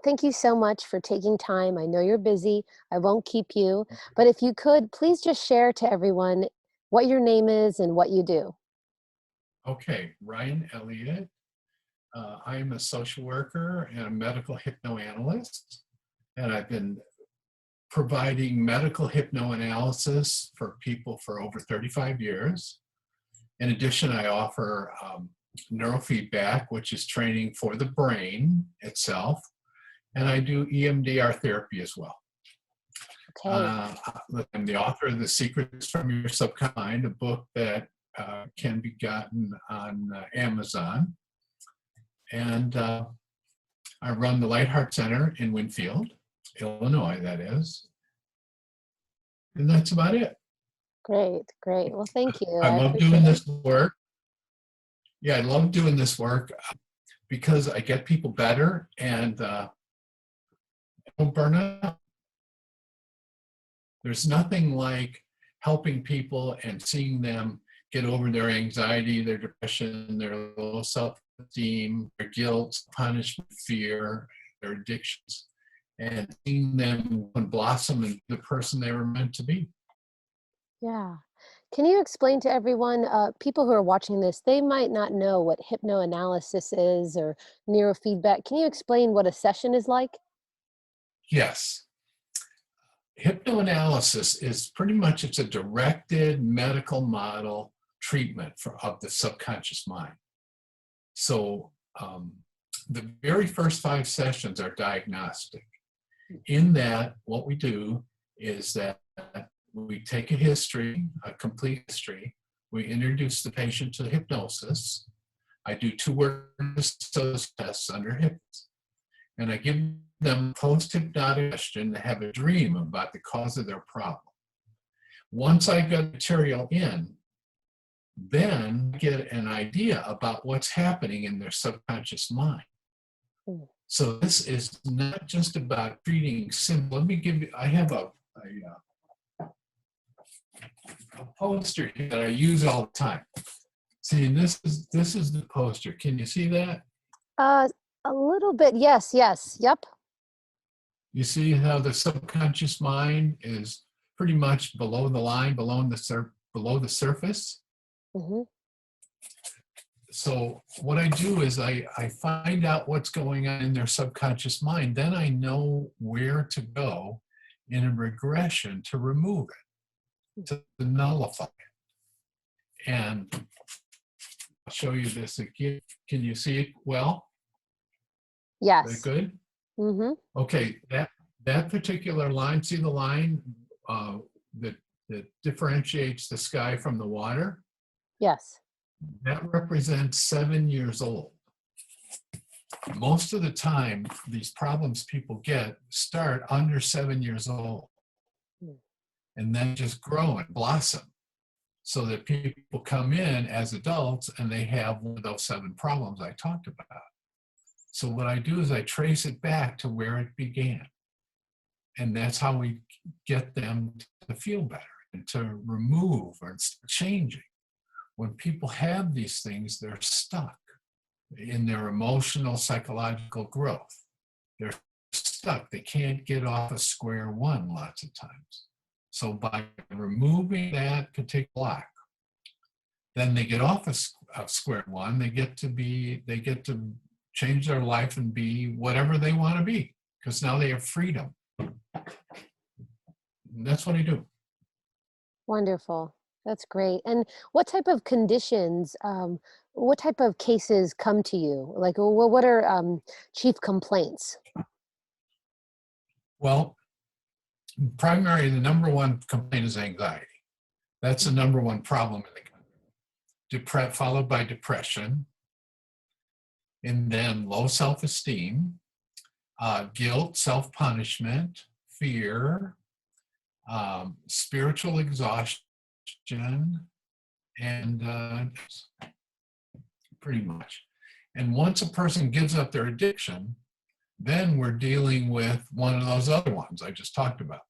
Thank you so much for taking time. I know you're busy. I won't keep you. But if you could, please just share to everyone what your name is and what you do. Okay, Ryan Elliott. I'm a social worker and a medical hypnoanalyst, and I've been providing medical hypnoanalysis for people for over 35 years. In addition, I offer neurofeedback, which is training for the brain itself, and I do EMDR therapy as well. Okay. I'm the author of The Secrets from Your Subconscious Mind, a book that can be gotten on Amazon. And I run the Lightheart Center in Winfield, Illinois, that is. And that's about it. Great, great. Well, thank you. I I love appreciate doing it. this work. Yeah, I love doing this work because I get people better and don't burn out. There's nothing like helping people and seeing them get over their anxiety, their depression, their low self-esteem, their guilt, punishment, fear, their addictions, and seeing them blossom into the person they were meant to be. Yeah. Can you explain to everyone, people who are watching this, they might not know what hypnoanalysis is or neurofeedback. Can you explain what a session is like? Yes. Hypnoanalysis is pretty much, it's a directed medical model treatment of the subconscious mind. So the very first 5 sessions are diagnostic. In that, what we do is that we take a history, a complete history. We introduce the patient to hypnosis. I do 2 word tests under hypnosis. And I give them post-hypnotic question to have a dream about the cause of their problem. Once I get material in, then get an idea about what's happening in their subconscious mind. So this is not just about treating simple. Let me give you, I have a poster here that I use all the time. See, this is the poster. Can you see that? A little bit. Yes, yes. Yep. You see how the subconscious mind is pretty much below the line, below the surface. Hmm. So what I do is I find out what's going on in their subconscious mind. Then I know where to go in a regression to remove it, to nullify it. And I'll show you this again. Can you see it well? Is that Yes. good? Hmm. Okay, that particular line, see the line that differentiates the sky from the water? Yes. That represents 7 years old. Most of the time, these problems people get start under 7 years old and then just grow and blossom so that people come in as adults and they have one of those 7 problems I talked about. So what I do is I trace it back to where it began. And that's how we get them to feel better and to remove or changing. When people have these things, they're stuck in their emotional, psychological growth. They're stuck. They can't get off of square one lots of times. So by removing that particular block, then they get off of square one. They get to change their life and be whatever they want to be, because now they have freedom. And that's what I do. Wonderful. That's great. And what type of conditions, what type of cases come to you? Like, what are chief complaints? Well, primarily the number one complaint is anxiety. That's the number one problem in the country. Followed by depression, and then low self-esteem, guilt, self-punishment, fear, spiritual exhaustion, and pretty much. And once a person gives up their addiction, then we're dealing with one of those other ones I just talked about.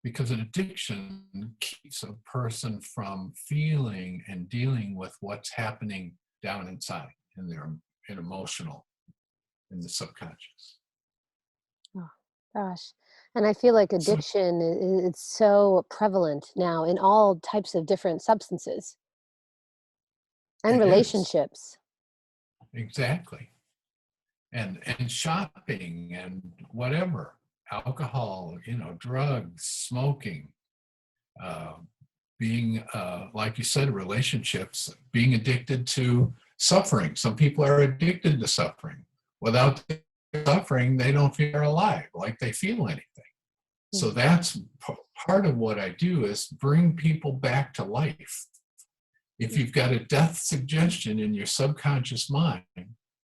Because an addiction keeps a person from feeling and dealing with what's happening down inside in their emotional, in the subconscious. Gosh. And I feel like So addiction, it's so prevalent now in all types of different substances and it is, relationships. exactly. And shopping and whatever, alcohol, drugs, smoking, uh, being, like you said, relationships, being addicted to suffering. Some people are addicted to suffering. Without suffering, they don't feel alive, like they feel anything. So Mm, that's part of what I do is bring people back to life. If mm, you've got a death suggestion in your subconscious mind,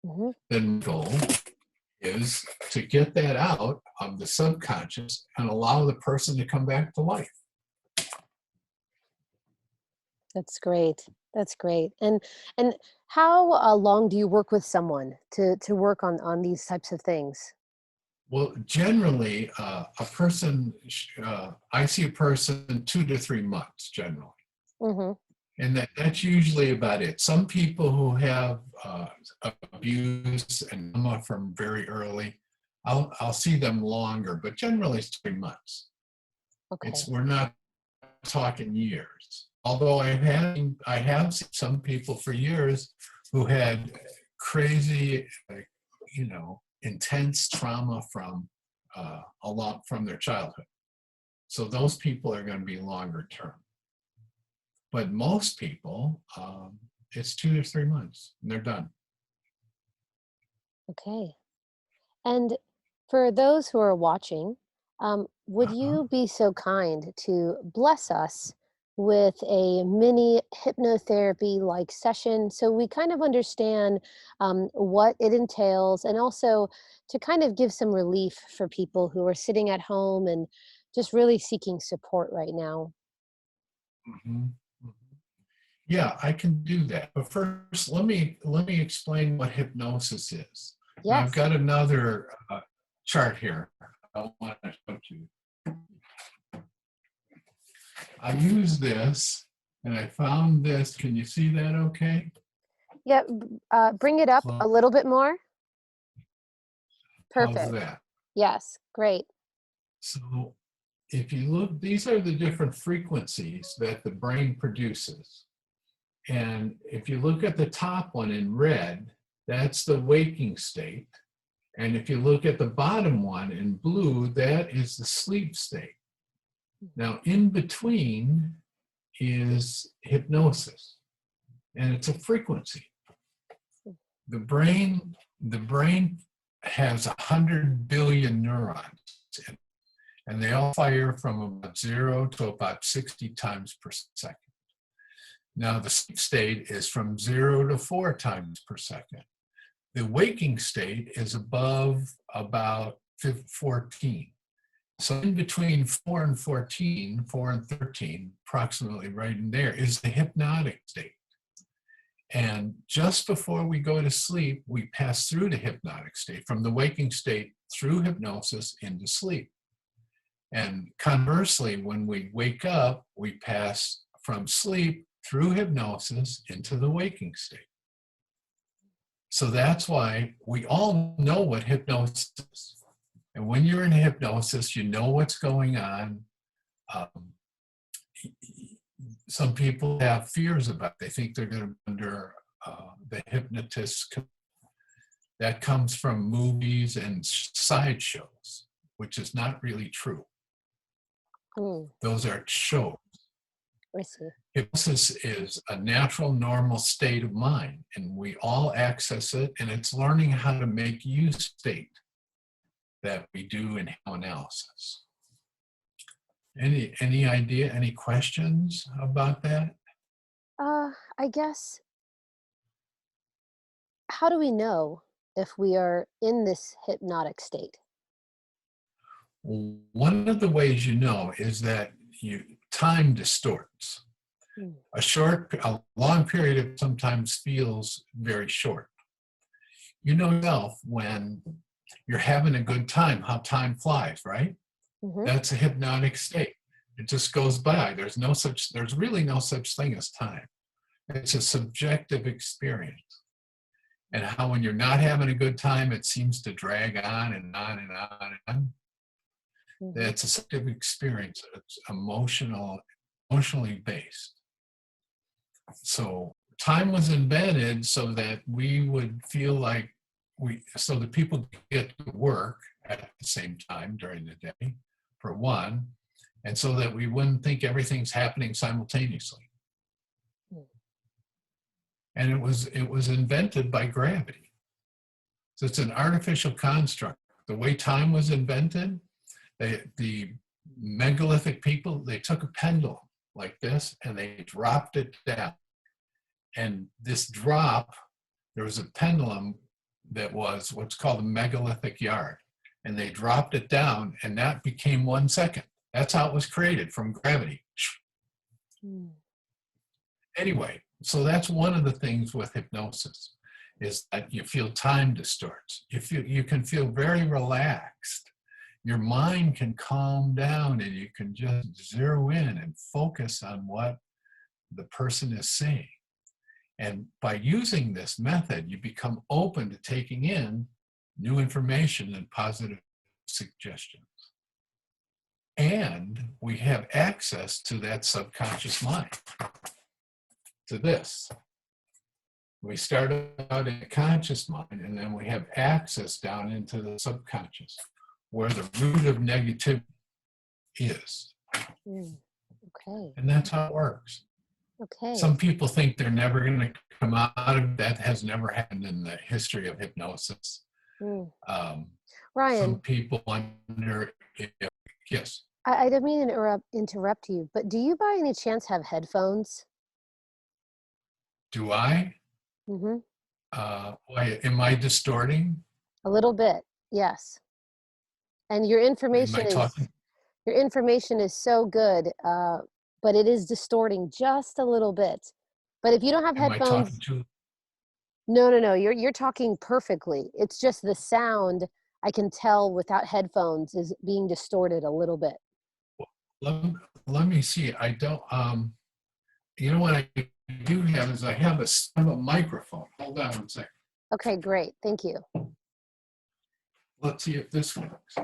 mhm. then the goal is to get that out of the subconscious and allow the person to come back to life. That's great. That's great. And how long do you work with someone to work on these types of things? Well, generally, I see a person 2 to 3 months generally. Mhm. And that's usually about it. Some people who have abuse and trauma from very early, I'll see them longer, but generally it's 3 months. Okay. We're not talking years. Although I have seen some people for years who had crazy, intense trauma from a lot from their childhood. So those people are going to be longer term. But most people, it's 2 to 3 months and they're done. Okay. And for those who are watching, would Uh-huh. you be so kind to bless us with a mini hypnotherapy like session so we kind of understand what it entails and also to kind of give some relief for people who are sitting at home and just really seeking support right now? Mhm. Mhm. Yeah, I can do that. But first, let me explain what hypnosis is. Now, I've Yes. got another chart here I want to show to you. I use this and I found this. Can you see that okay? Yeah. Bring it up a Well, little bit more. how's Perfect. that? Yes. Great. So if you look, these are the different frequencies that the brain produces. And if you look at the top one in red, that's the waking state. And if you look at the bottom one in blue, that is the sleep state. Now, in between is hypnosis, and it's a frequency. The brain has 100 billion neurons, and they all fire from about 0 to about 60 times per second. Now, the sleep state is from 0 to 4 times per second. The waking state is above about 14. So in between 4 and 14, 4 and 13, approximately right in there, is the hypnotic state. And just before we go to sleep, we pass through the hypnotic state, from the waking state through hypnosis into sleep. And conversely, when we wake up, we pass from sleep through hypnosis into the waking state. So that's why we all know what hypnosis is. And when you're in hypnosis, you know what's going on. Um, some people have fears about it. They think they're going to be under the hypnotist. That comes from movies and sideshows, which is not really true. Mm, Those are shows. I see. Hypnosis is a natural, normal state of mind, and we all access it, and it's learning how to make use state that we do in analysis. Any idea, any questions about that? I guess, how do we know if we are in this hypnotic state? One of the ways you know is that time distorts. Mm, A long period of sometimes feels very short. You know yourself when you're having a good time, how time flies, right? mhm. That's a hypnotic state. It just goes by. There's really no such thing as time. It's a subjective experience. And how when you're not having a good time, it seems to drag on and on and on and on. Mm-hmm. It's a subjective experience. It's emotionally based. So time was invented so that we would feel like so that people get to work at the same time during the day, for one, and so that we wouldn't think everything's happening simultaneously. And it was invented by gravity. So it's an artificial construct. The way time was invented, the megalithic people, they took a pendulum like this and they dropped it down. And this drop, there was a pendulum that was what's called a megalithic yard. And they dropped it down and that became 1 second. That's how it was created, from gravity. Anyway, so that's one of the things with hypnosis, is that you feel time distorts. You can feel very relaxed. Your mind can calm down and you can just zero in and focus on what the person is saying. And by using this method, you become open to taking in new information and positive suggestions. And we have access to that subconscious mind, to this. We start out in the conscious mind, and then we have access down into the subconscious, where the root of negativity is. Okay. And that's how it works. Okay. Some people think they're never going to come out of that. Has never happened in the history of hypnosis. Ryan, some people wonder if, yes. I didn't mean to interrupt you, but do you by any chance have headphones? Do I? Mm-hmm. Why, am I distorting? A little bit, yes. And your Am information I talking? is so good, but it is distorting just a little bit. But if you don't have Am I talking headphones, to? no, you're talking perfectly. It's just the sound I can tell without headphones is being distorted a little bit. Let me see. I don't. You know what I do have is I have a microphone. Hold on 1 second. Okay, great. Thank you. Let's see if this works.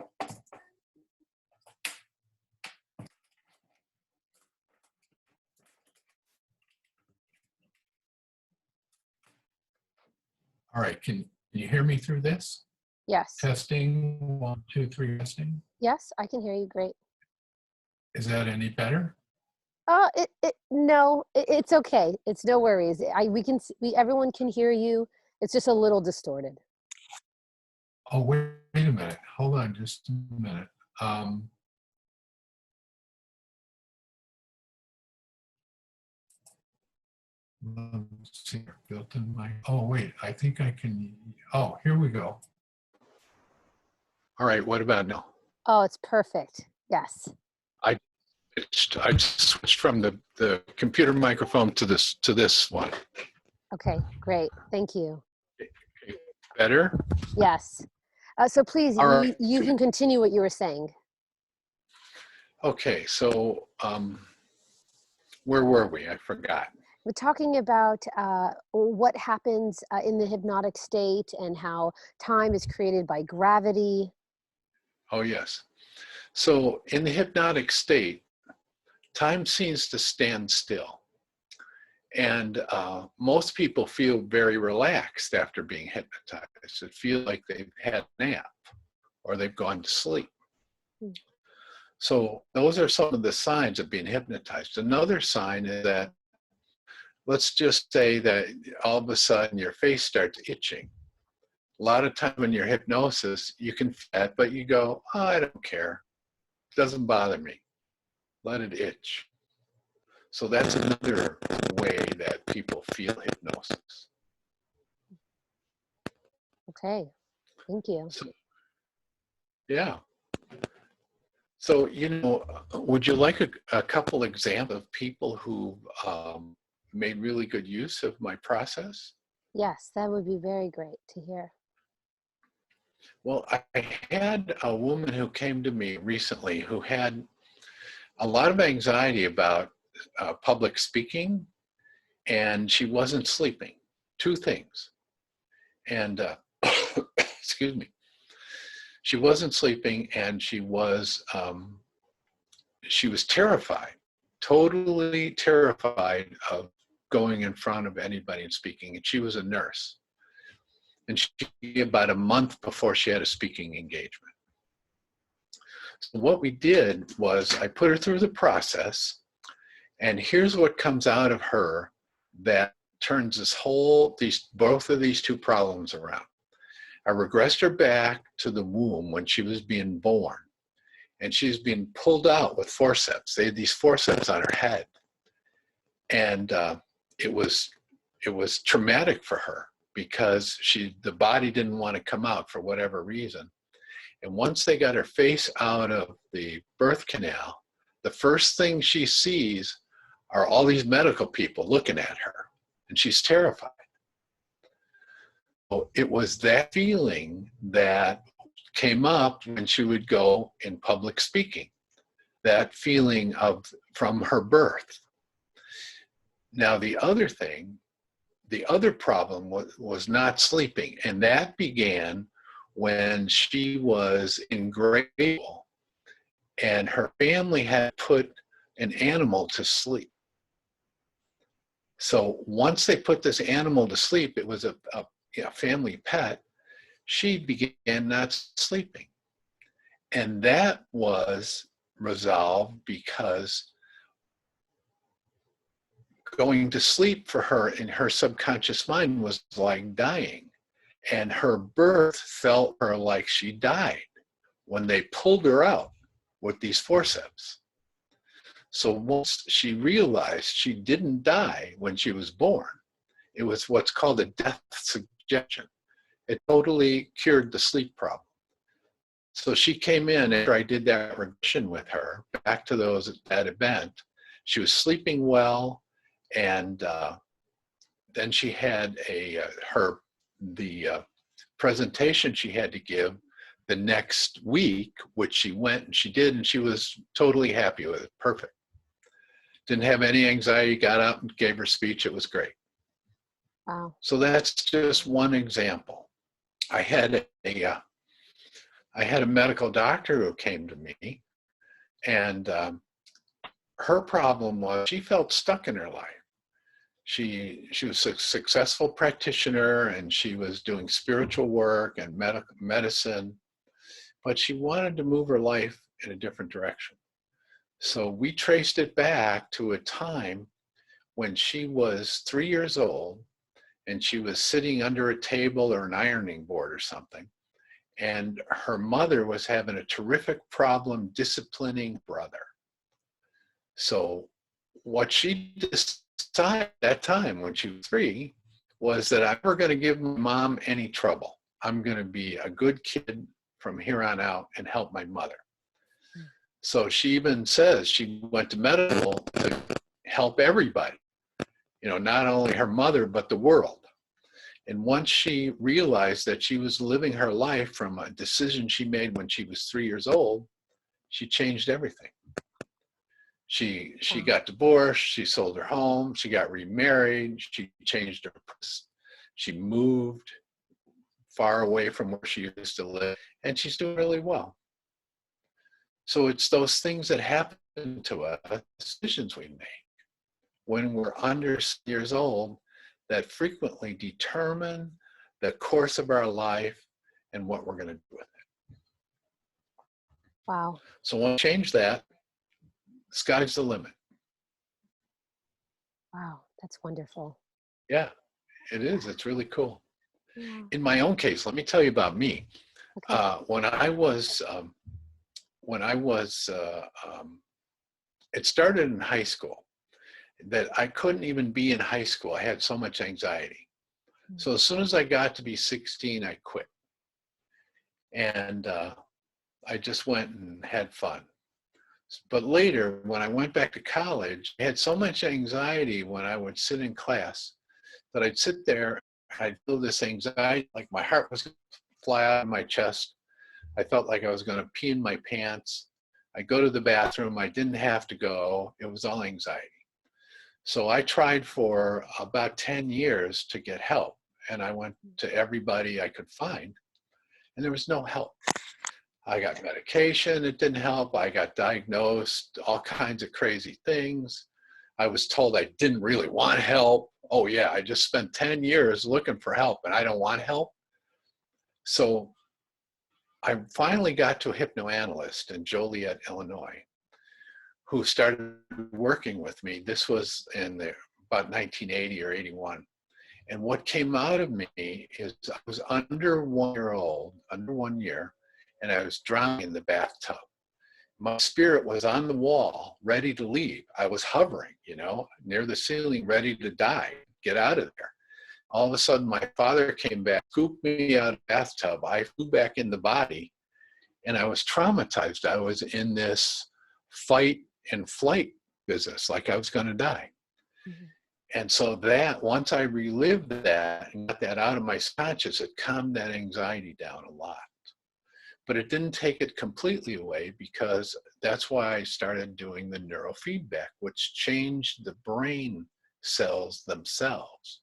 All right. Can you hear me through this? Yes. Testing 1, 2, 3. Testing. Yes, I can hear you. Great. Is that any better? No, it's okay. It's no worries. Everyone can hear you. It's just a little distorted. Oh, wait a minute. Hold on just a minute. Let's see, built in my, oh, wait, I think I can, oh, here we go. All right, what about now? Oh, it's perfect. Yes. I just switched from the computer microphone to this one. Okay, great. Thank you. Better? Yes. So please, All right. you can continue what you were saying. Okay, so where were we? I forgot. We're talking about what happens in the hypnotic state and how time is created by gravity. Oh, yes. So in the hypnotic state, time seems to stand still. And most people feel very relaxed after being hypnotized. It feels like they've had a nap or they've gone to sleep. So those are some of the signs of being hypnotized. Another sign is that, let's just say that all of a sudden your face starts itching. A lot of time in your hypnosis, you can feel that, but you go, oh, I don't care. It doesn't bother me. Let it itch. So that's another way that people feel hypnosis. Okay, thank you. So, yeah. So, would you like a couple examples of people who made really good use of my process? Yes, that would be very great to hear. Well, I had a woman who came to me recently who had a lot of anxiety about public speaking, and she wasn't sleeping. 2 things. And excuse me. She wasn't sleeping, and she was terrified, totally terrified of going in front of anybody and speaking. And she was a nurse. And she, about a month before she had a speaking engagement. So what we did was I put her through the process, and here's what comes out of her that turns both of these two problems around. I regressed her back to the womb when she was being born, and she's being pulled out with forceps. They had these forceps on her head, and it was traumatic for her because the body didn't want to come out for whatever reason. And once they got her face out of the birth canal, the first thing she sees are all these medical people looking at her, and she's terrified. So it was that feeling that came up when she would go in public speaking, that feeling from her birth. Now, the other problem was not sleeping, and that began when she was in grade school, and her family had put an animal to sleep. So once they put this animal to sleep, it was a family pet, she began not sleeping. And that was resolved because going to sleep for her in her subconscious mind was like dying. And her birth felt her like she died when they pulled her out with these forceps. So once she realized she didn't die when she was born, it was what's called a death suggestion. It totally cured the sleep problem. So she came in after I did that regression with her, back to that event. She was sleeping well, and then she had the presentation she had to give the next week, which she went and she did, and she was totally happy with it. Perfect. Didn't have any anxiety, got up and gave her speech. It was great. Wow. So that's just one example. I had a medical doctor who came to me, and her problem was she felt stuck in her life. She was a successful practitioner, and she was doing spiritual work and medicine, but she wanted to move her life in a different direction. So we traced it back to a time when she was 3 years old, and she was sitting under a table or an ironing board or something, and her mother was having a terrific problem disciplining brother. So what she decided at that time when she was 3 was that I'm never going to give my mom any trouble. I'm going to be a good kid from here on out and help my mother. So she even says she went to medical to help everybody, not only her mother, but the world. And once she realized that she was living her life from a decision she made when she was 3 years old, she changed everything. She got divorced, she sold her home, she got remarried, she changed her purpose, she moved far away from where she used to live, and she's doing really well. So it's those things that happen to us, decisions we make when we're under years old, that frequently determine the course of our life and what we're going to do with it. Wow. So when we change that, sky's the limit. Wow, that's wonderful. Yeah, it is. It's really cool. Yeah. In my own case, let me tell you about me. Okay. It started in high school, that I couldn't even be in high school. I had so much anxiety. So as soon as I got to be 16, I quit. And I just went and had fun. But later, when I went back to college, I had so much anxiety when I would sit in class that I'd sit there, I'd feel this anxiety, like my heart was going to fly out of my chest. I felt like I was going to pee in my pants. I'd go to the bathroom. I didn't have to go. It was all anxiety. So I tried for about 10 years to get help. And I went to everybody I could find, and there was no help. I got medication, it didn't help. I got diagnosed, all kinds of crazy things. I was told I didn't really want help. Oh yeah, I just spent 10 years looking for help and I don't want help. So I finally got to a hypnoanalyst in Joliet, Illinois, who started working with me. This was in about 1980 or 81. And what came out of me is I was under 1 year old, under 1 year, and I was drowning in the bathtub. My spirit was on the wall, ready to leave. I was hovering, near the ceiling, ready to die, get out of there. All of a sudden, my father came back, scooped me out of the bathtub. I flew back in the body, and I was traumatized. I was in this fight and flight business, like I was going to die. Mm-hmm. And so that, once I relived that and got that out of my conscious, it calmed that anxiety down a lot. But it didn't take it completely away, because that's why I started doing the neurofeedback, which changed the brain cells themselves,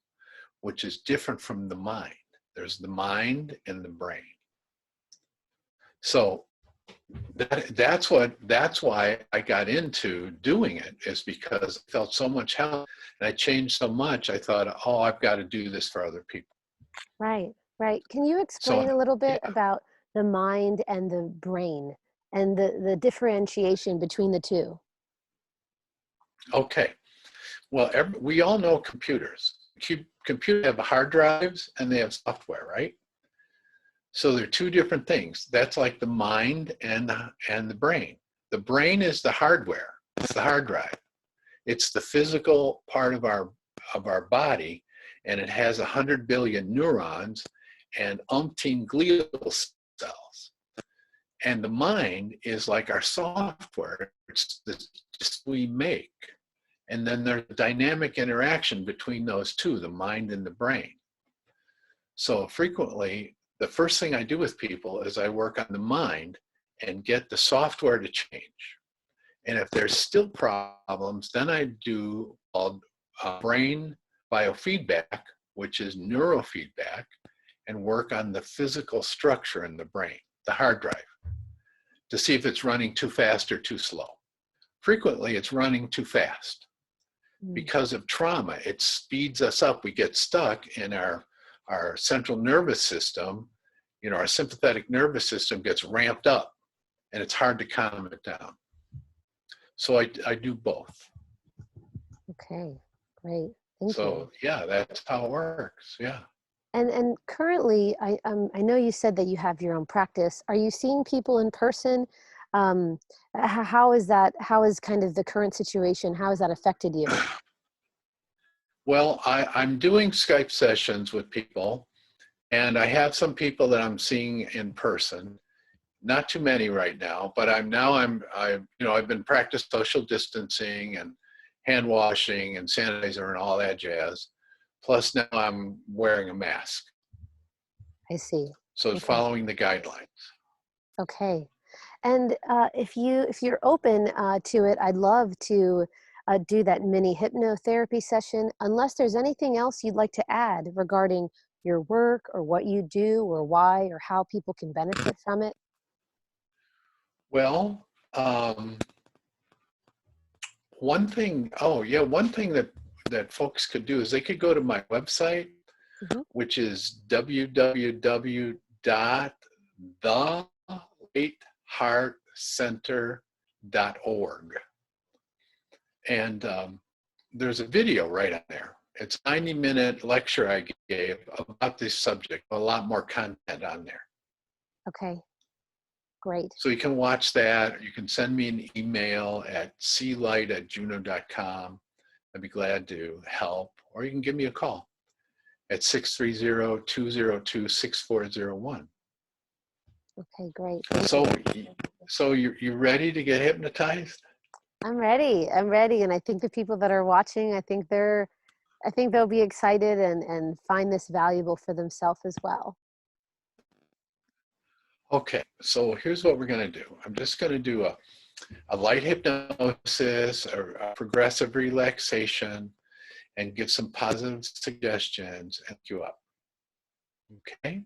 which is different from the mind. There's the mind and the brain. So that's why I got into doing it, is because I felt so much help and I changed so much. I thought, oh, I've got to do this for other people. Right. Can you explain a little bit about the mind and the brain and the differentiation between the two? Okay. Well, we all know computers. Computers have hard drives and they have software, right? So they're two different things. That's like the mind and the brain. The brain is the hardware. It's the hard drive. It's the physical part of our body, and it has 100 billion neurons and umpteen glial cells. And the mind is like our software. It's just we make. And then there's a dynamic interaction between those two, the mind and the brain. So frequently, the first thing I do with people is I work on the mind and get the software to change. And if there's still problems, then I do called brain biofeedback, which is neurofeedback, and work on the physical structure in the brain, the hard drive, to see if it's running too fast or too slow. Frequently, it's running too fast. Because of trauma, it speeds us up. We get stuck in our central nervous system. Our sympathetic nervous system gets ramped up, and it's hard to calm it down. So I do both. Okay, great. Thank you. Yeah, that's how it works. Yeah. And currently, I know you said that you have your own practice. Are you seeing people in person? How is that? How is kind of the current situation? How has that affected you? Well, I'm doing Skype sessions with people, and I have some people that I'm seeing in person. Not too many right now, but I've been practicing social distancing and hand washing and sanitizer and all that jazz. Plus now I'm wearing a mask. I see. So it's following the guidelines. Okay. And if you're open to it, I'd love to do that mini hypnotherapy session, unless there's anything else you'd like to add regarding your work or what you do or why or how people can benefit from it. Well, one thing that folks could do is they could go to my website, which is www.thelateheartcenter.org. And there's a video right on there. It's a 90-minute lecture I gave about this subject, a lot more content on there. Okay, great. So you can watch that. You can send me an email at clight@juno.com. I'd be glad to help. Or you can give me a call at 630-202-6401. Okay, great. So you ready to get hypnotized? I'm ready. And I think the people that are watching, I think they'll be excited and find this valuable for themselves as well. Okay, so here's what we're going to do. I'm just going to do a light hypnosis, a progressive relaxation, and give some positive suggestions and you up. Okay?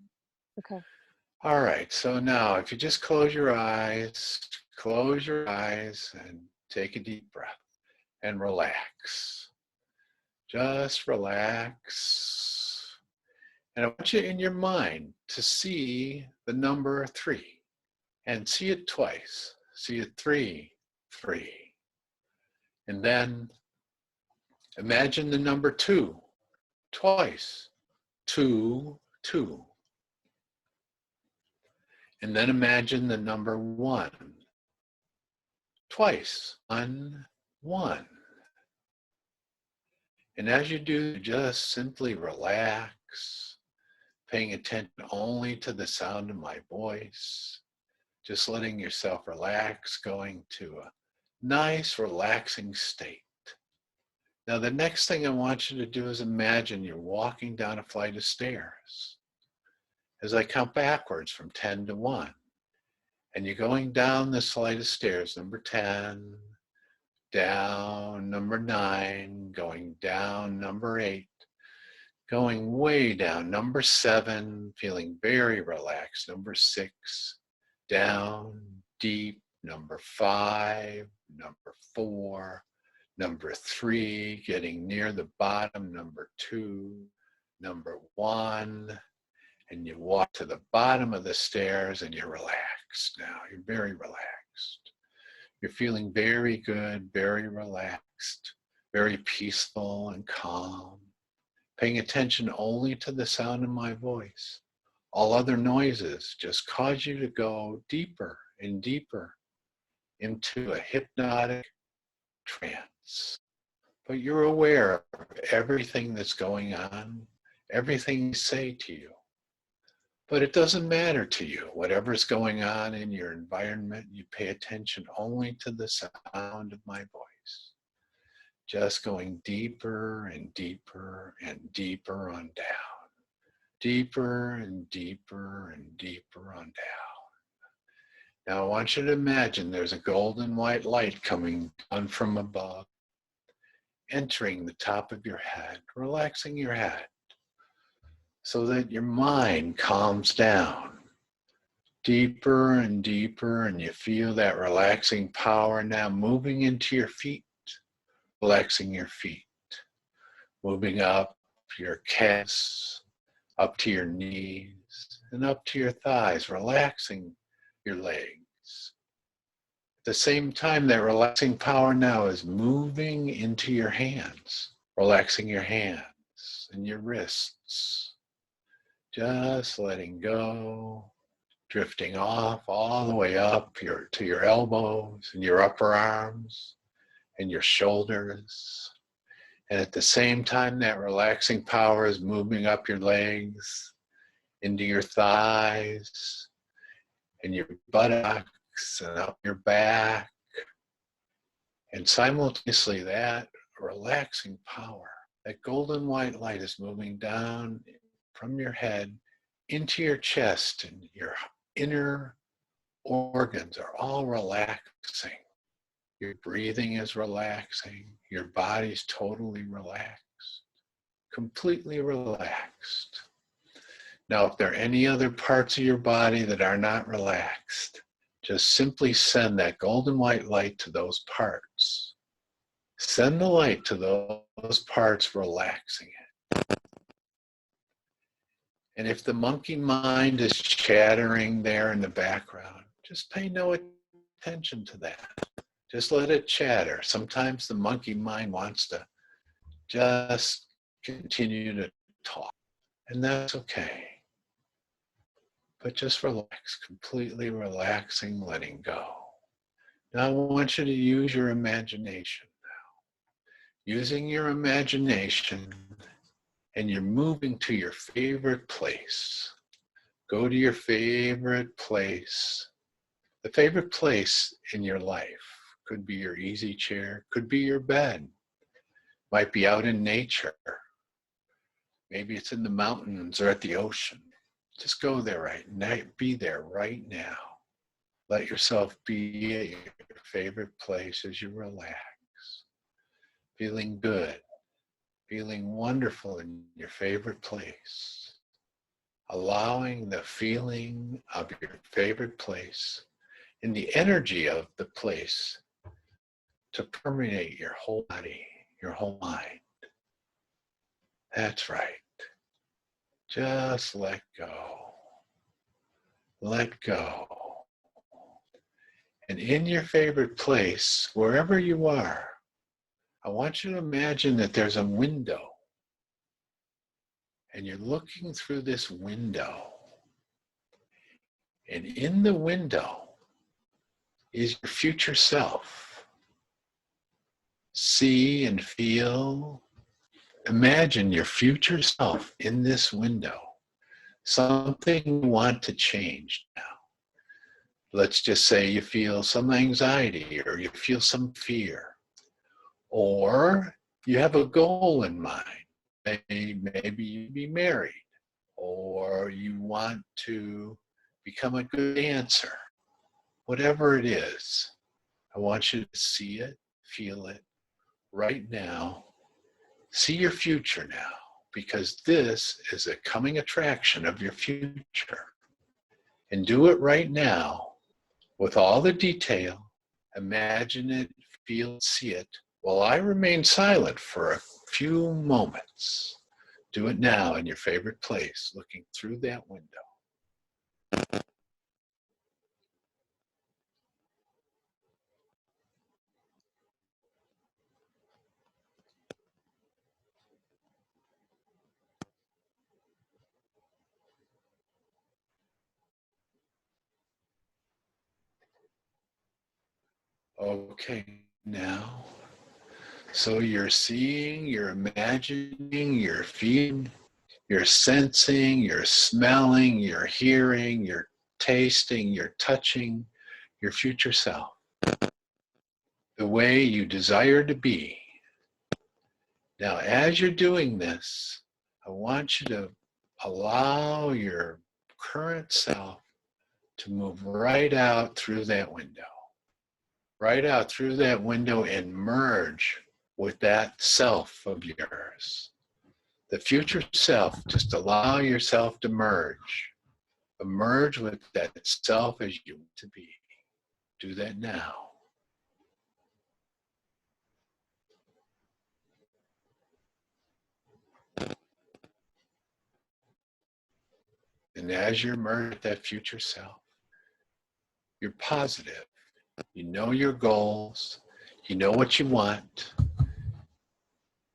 Okay. All right, so now if you just close your eyes and take a deep breath and relax. Just relax. And I want you in your mind to see the number 3 and see it twice. See it 3, 3. And then imagine the number 2 twice. 2, 2. And then imagine the number 1 twice. 1, 1. And as you do, just simply relax, paying attention only to the sound of my voice, just letting yourself relax, going to a nice, relaxing state. Now, the next thing I want you to do is imagine you're walking down a flight of stairs. As I count backwards from 10 to 1, and you're going down this flight of stairs, number 10, down, number 9, going down, number 8, going way down, number 7, feeling very relaxed, number 6, down, deep, number 5, number 4, number 3, getting near the bottom, number 2, number 1, and you walk to the bottom of the stairs and you're relaxed now. You're very relaxed. You're feeling very good, very relaxed, very peaceful and calm, paying attention only to the sound of my voice. All other noises just cause you to go deeper and deeper into a hypnotic trance. But you're aware of everything that's going on, everything they say to you. But it doesn't matter to you. Whatever's going on in your environment, you pay attention only to the sound of my voice. Just going deeper and deeper and deeper on down. Deeper and deeper and deeper on down. Now I want you to imagine there's a golden white light coming down from above, entering the top of your head, relaxing your head, so that your mind calms down deeper and deeper, and you feel that relaxing power now moving into your feet, relaxing your feet, moving up your calves, up to your knees, and up to your thighs, relaxing your legs. At the same time, that relaxing power now is moving into your hands, relaxing your hands and your wrists. Just letting go, drifting off all the way up to your elbows and your upper arms and your shoulders. And at the same time, that relaxing power is moving up your legs, into your thighs and your buttocks and up your back. And simultaneously, that relaxing power, that golden white light is moving down from your head into your chest, and your inner organs are all relaxing. Your breathing is relaxing. Your body's totally relaxed, completely relaxed. Now, if there are any other parts of your body that are not relaxed, just simply send that golden white light to those parts. Send the light to those parts, relaxing it. And if the monkey mind is chattering there in the background, just pay no attention to that. Just let it chatter. Sometimes the monkey mind wants to just continue to talk, and that's okay. But just relax, completely relaxing, letting go. Now I want you to use your imagination now. Using your imagination, and you're moving to your favorite place. Go to your favorite place. The favorite place in your life could be your easy chair, could be your bed, might be out in nature. Maybe it's in the mountains or at the ocean. Just go there right now, be there right now. Let yourself be at your favorite place as you relax, feeling good, feeling wonderful in your favorite place. allowing the feeling of your favorite place and the energy of the place to permeate your whole body, your whole mind. That's right. Just let go. Let go. And in your favorite place, wherever you are, I want you to imagine that there's a window. And you're looking through this window. And in the window is your future self. See and feel. Imagine your future self in this window. Something you want to change now. Let's just say you feel some anxiety or you feel some fear. Or you have a goal in mind. Maybe you be married. Or you want to become a good dancer. Whatever it is, I want you to see it, feel it right now. See your future now, because this is a coming attraction of your future. And do it right now with all the detail. Imagine it, feel it, see it, while I remain silent for a few moments. Do it now in your favorite place, looking through that window. Okay, now, so you're seeing, you're imagining, you're feeling, you're sensing, you're smelling, you're hearing, you're tasting, you're touching your future self, the way you desire to be. Now, as you're doing this, I want you to allow your current self to move right out through that window. Right out through that window and merge with that self of yours. The future self, just allow yourself to merge. Emerge with that self as you want to be. Do that now. And as you're merged with that future self, you're positive. You know your goals. You know what you want.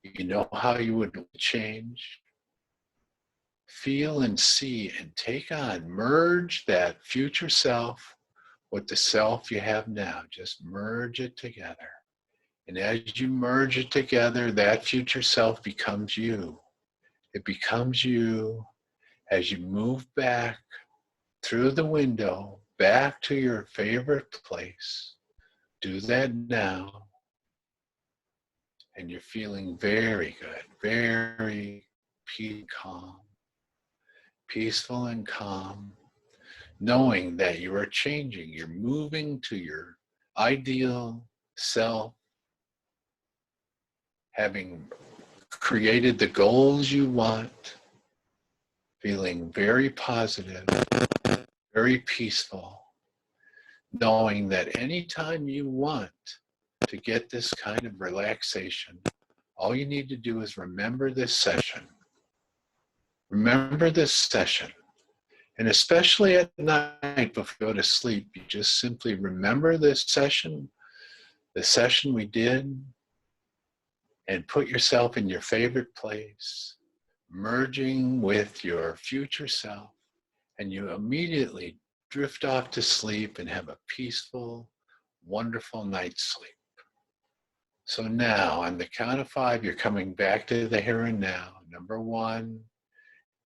You know how you would change. Feel and see and take on. Merge that future self with the self you have now. Just merge it together. And as you merge it together, that future self becomes you. It becomes you as you move back through the window, back to your favorite place. Do that now. And you're feeling very good, very calm, peaceful and calm, knowing that you are changing. You're moving to your ideal self, having created the goals you want, feeling very positive, very peaceful, knowing that anytime you want to get this kind of relaxation, all you need to do is remember this session. Remember this session. And especially at night before you go to sleep, you just simply remember this session, the session we did, and put yourself in your favorite place, merging with your future self, and you immediately drift off to sleep and have a peaceful, wonderful night's sleep. So now, on the count of 5, you're coming back to the here and now. Number 1,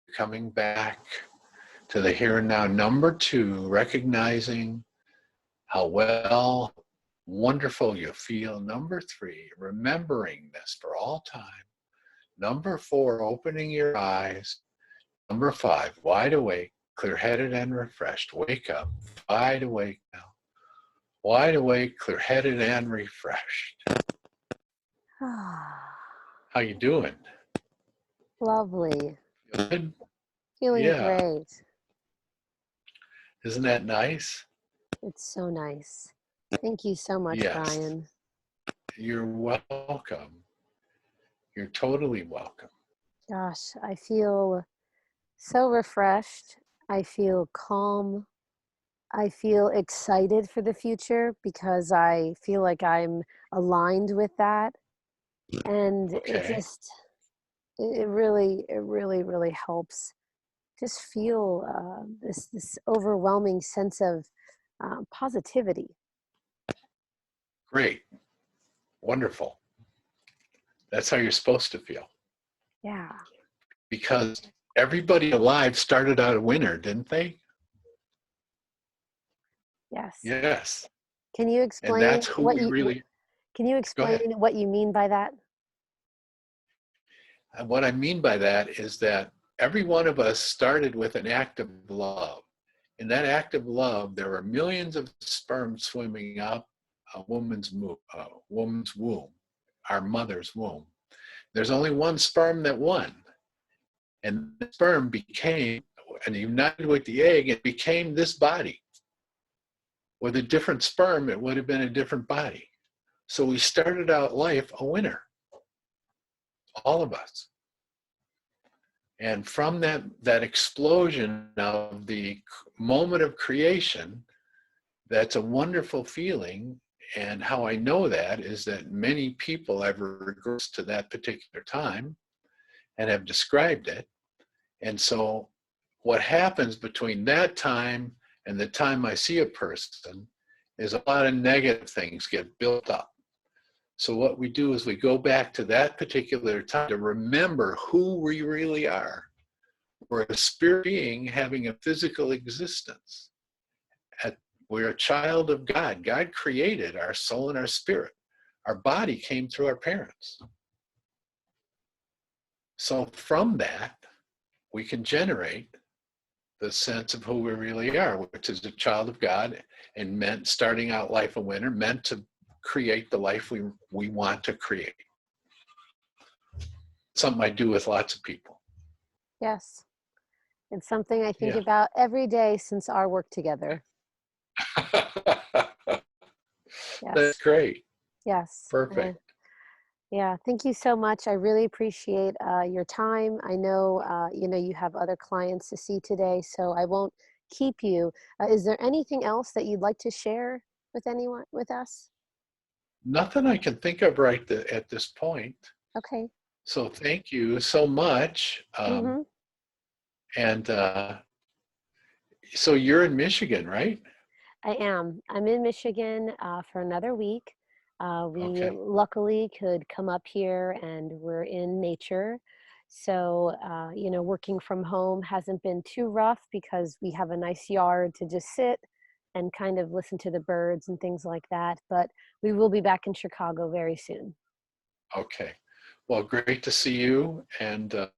you're coming back to the here and now. Number 2, recognizing how well, wonderful you feel. Number 3, remembering this for all time. Number 4, opening your eyes. Number 5, wide awake, clear-headed and refreshed. Wake up, wide awake now. Wide awake, clear-headed and refreshed. How you doing? Lovely. Good? Feeling Yeah. great. Isn't that nice? It's so nice. Thank you so much, Yes. Brian. You're welcome. You're totally welcome. Gosh, I feel so refreshed. I feel calm. I feel excited for the future because I feel like I'm aligned with that. And it Okay. just, it really, really helps just feel this overwhelming sense of positivity. Great. Wonderful. That's how you're supposed to feel. Yeah. Because everybody alive started out a winner, didn't they? Yes. Yes. Can you And explain that's who what we you really, can you go explain ahead. what you mean by that? And what I mean by that is that every one of us started with an act of love. In that act of love, there are millions of sperm swimming up a woman's womb, our mother's womb. There's only one sperm that won. And the sperm became, and united with the egg, it became this body. With a different sperm, it would have been a different body. So we started out life a winner, all of us. And from that explosion of the moment of creation, that's a wonderful feeling. And how I know that is that many people have regressed to that particular time and have described it. And so what happens between that time and the time I see a person is a lot of negative things get built up. So what we do is we go back to that particular time to remember who we really are. We're a spirit being having a physical existence. We're a child of God. God created our soul and our spirit. Our body came through our parents. So from that, we can generate the sense of who we really are, which is a child of God and meant starting out life a winner, meant to create the life we want to create. Something I do with lots of people. Yes. It's something I think Yeah. about every day since our work together. That's Yes. great. Yes. Perfect. Yeah. Thank you so much. I really appreciate your time. I know, you have other clients to see today, so I won't keep you. Is there anything else that you'd like to share with anyone, with us? Nothing I can think of at this point. Okay. So thank you so much. Mm-hmm. And so you're in Michigan, right? I am. I'm in Michigan for another week. We Okay. luckily could come up here and we're in nature. So, working from home hasn't been too rough because we have a nice yard to just sit and kind of listen to the birds and things like that. But we will be back in Chicago very soon. Okay. Well, great to see you. And